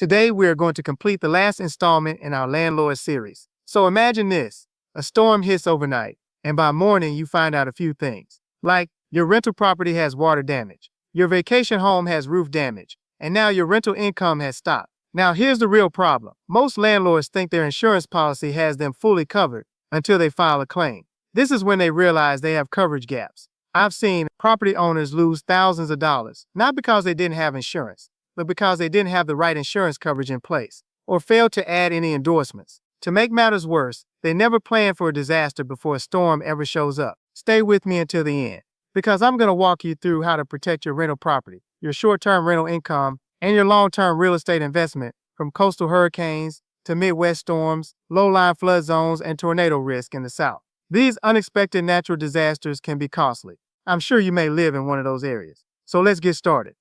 Today, we are going to complete the last installment in our landlord series. So imagine this. A storm hits overnight, and by morning, you find out a few things. Like, your rental property has water damage, your vacation home has roof damage, and now your rental income has stopped. Now, here's the real problem. Most landlords think their insurance policy has them fully covered until they file a claim. This is when they realize they have coverage gaps. I've seen property owners lose thousands of dollars, not because they didn't have insurance, but because they didn't have the right insurance coverage in place, or failed to add any endorsements. To make matters worse, they never plan for a disaster before a storm ever shows up. Stay with me until the end, because I'm going to walk you through how to protect your rental property, your short-term rental income, and your long-term real estate investment from coastal hurricanes to Midwest storms, low-lying flood zones, and tornado risk in the South. These unexpected natural disasters can be costly. I'm sure you may live in one of those areas. So let's get started.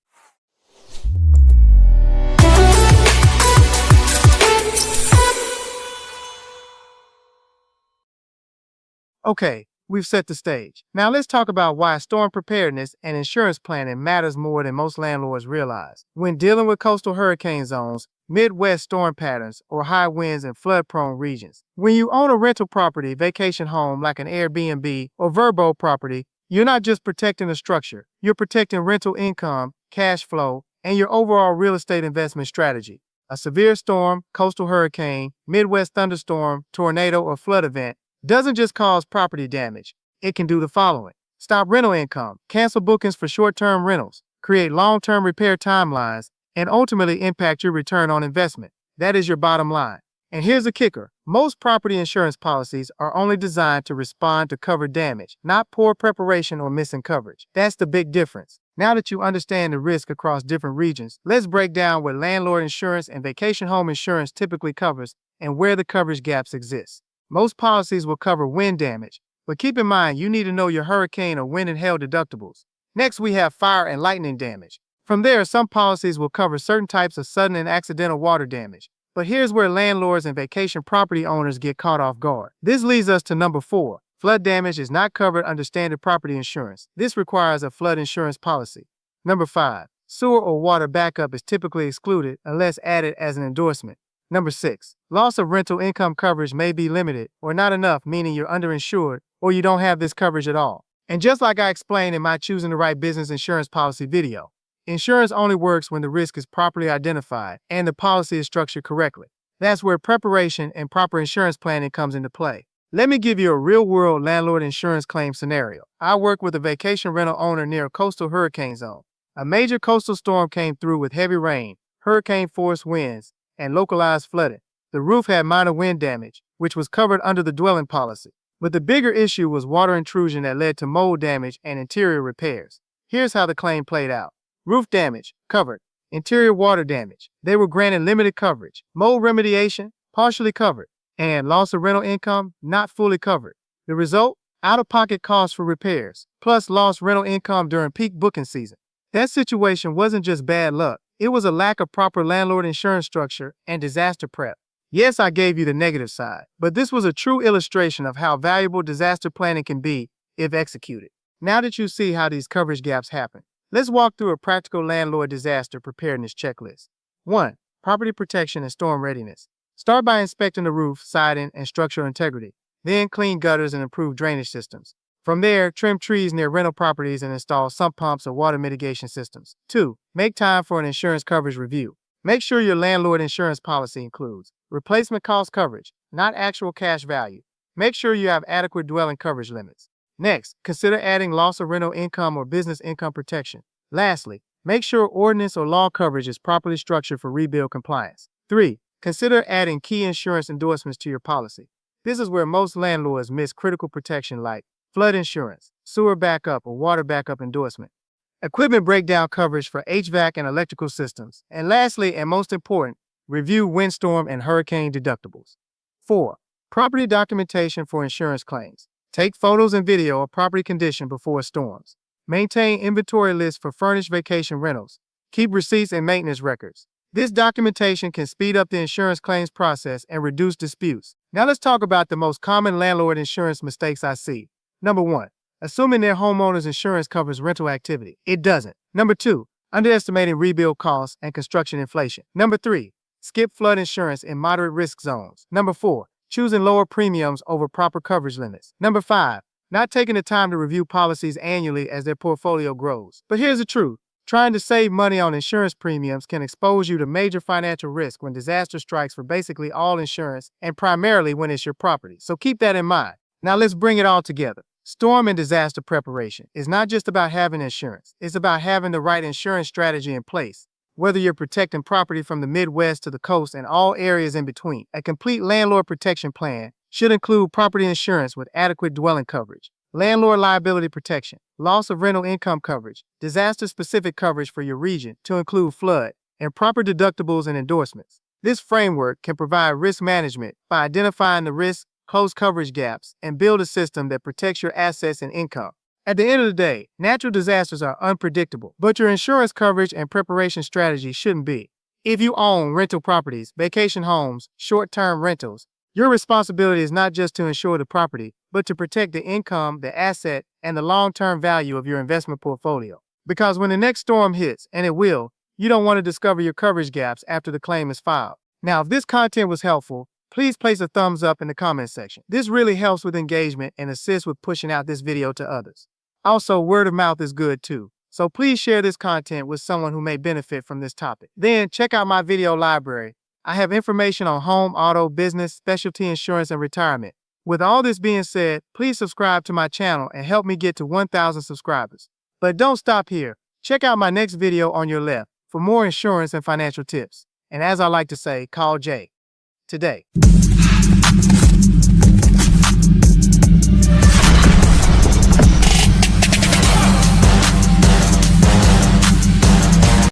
Okay, we've set the stage. Now let's talk about why storm preparedness and insurance planning matters more than most landlords realize. When dealing with coastal hurricane zones, Midwest storm patterns, or high winds in flood-prone regions. When you own a rental property, vacation home like an Airbnb or Verbo property, you're not just protecting the structure, you're protecting rental income, cash flow, and your overall real estate investment strategy. A severe storm, coastal hurricane, Midwest thunderstorm, tornado, or flood event doesn't just cause property damage. It can do the following. Stop rental income, cancel bookings for short-term rentals, create long-term repair timelines, and ultimately impact your return on investment. That is your bottom line. And here's the kicker. Most property insurance policies are only designed to respond to covered damage, not poor preparation or missing coverage. That's the big difference. Now that you understand the risk across different regions, let's break down what landlord insurance and vacation home insurance typically covers and where the coverage gaps exist. Most policies will cover wind damage, but keep in mind you need to know your hurricane or wind and hail deductibles. Next, we have fire and lightning damage. From there, some policies will cover certain types of sudden and accidental water damage. But here's where landlords and vacation property owners get caught off guard. This leads us to number 4. Flood damage is not covered under standard property insurance. This requires a flood insurance policy. Number 5. Sewer or water backup is typically excluded unless added as an endorsement. Number 6. Loss of rental income coverage may be limited or not enough, meaning you're underinsured or you don't have this coverage at all. And just like I explained in my Choosing the Right Business Insurance Policy video, insurance only works when the risk is properly identified and the policy is structured correctly. That's where preparation and proper insurance planning comes into play. Let me give you a real-world landlord insurance claim scenario. I work with a vacation rental owner near a coastal hurricane zone. A major coastal storm came through with heavy rain, hurricane-force winds, and localized flooding. The roof had minor wind damage, which was covered under the dwelling policy. But the bigger issue was water intrusion that led to mold damage and interior repairs. Here's how the claim played out. Roof damage, covered. Interior water damage. They were granted limited coverage. Mold remediation, partially covered. And loss of rental income, not fully covered. The result? Out-of-pocket costs for repairs, plus lost rental income during peak booking season. That situation wasn't just bad luck. It was a lack of proper landlord insurance structure and disaster prep. Yes, I gave you the negative side, but this was a true illustration of how valuable disaster planning can be if executed. Now that you see how these coverage gaps happen, let's walk through a practical landlord disaster preparedness checklist. 1. Property protection and storm readiness. Start by inspecting the roof, siding, and structural integrity. Then clean gutters and improve drainage systems. From there, trim trees near rental properties and install sump pumps or water mitigation systems. 2. Make time for an insurance coverage review. Make sure your landlord insurance policy includes replacement cost coverage, not actual cash value. Make sure you have adequate dwelling coverage limits. Next, consider adding loss of rental income or business income protection. Lastly, make sure ordinance or law coverage is properly structured for rebuild compliance. 3. Consider adding key insurance endorsements to your policy. This is where most landlords miss critical protection like flood insurance, sewer backup, or water backup endorsement, equipment breakdown coverage for HVAC and electrical systems, and lastly, and most important, review windstorm and hurricane deductibles. 4. Property documentation for insurance claims. Take photos and video of property condition before storms. Maintain inventory lists for furnished vacation rentals. Keep receipts and maintenance records. This documentation can speed up the insurance claims process and reduce disputes. Now let's talk about the most common landlord insurance mistakes I see. Number 1. Assuming their homeowner's insurance covers rental activity. It doesn't. Number 2. Underestimating rebuild costs and construction inflation. Number 3. Skip flood insurance in moderate risk zones. Number 4. Choosing lower premiums over proper coverage limits. Number 5. Not taking the time to review policies annually as their portfolio grows. But here's the truth. Trying to save money on insurance premiums can expose you to major financial risk when disaster strikes for basically all insurance and primarily when it's your property. So keep that in mind. Now let's bring it all together. Storm and disaster preparation is not just about having insurance. It's about having the right insurance strategy in place. Whether you're protecting property from the Midwest to the coast and all areas in between, a complete landlord protection plan should include property insurance with adequate dwelling coverage, landlord liability protection, loss of rental income coverage, disaster-specific coverage for your region to include flood, and proper deductibles and endorsements. This framework can provide risk management by identifying the risks, close coverage gaps, and build a system that protects your assets and income. At the end of the day, natural disasters are unpredictable, but your insurance coverage and preparation strategy shouldn't be. If you own rental properties, vacation homes, short-term rentals, your responsibility is not just to insure the property, but to protect the income, the asset, and the long-term value of your investment portfolio. Because when the next storm hits, and it will, you don't want to discover your coverage gaps after the claim is filed. Now, if this content was helpful, please place a thumbs up in the comment section. This really helps with engagement and assists with pushing out this video to others. Also, word of mouth is good too. So please share this content with someone who may benefit from this topic. Then check out my video library. I have information on home, auto, business, specialty insurance, and retirement. With all this being said, please subscribe to my channel and help me get to 1,000 subscribers. But don't stop here. Check out my next video on your left for more insurance and financial tips. And as I like to say, call Jay today.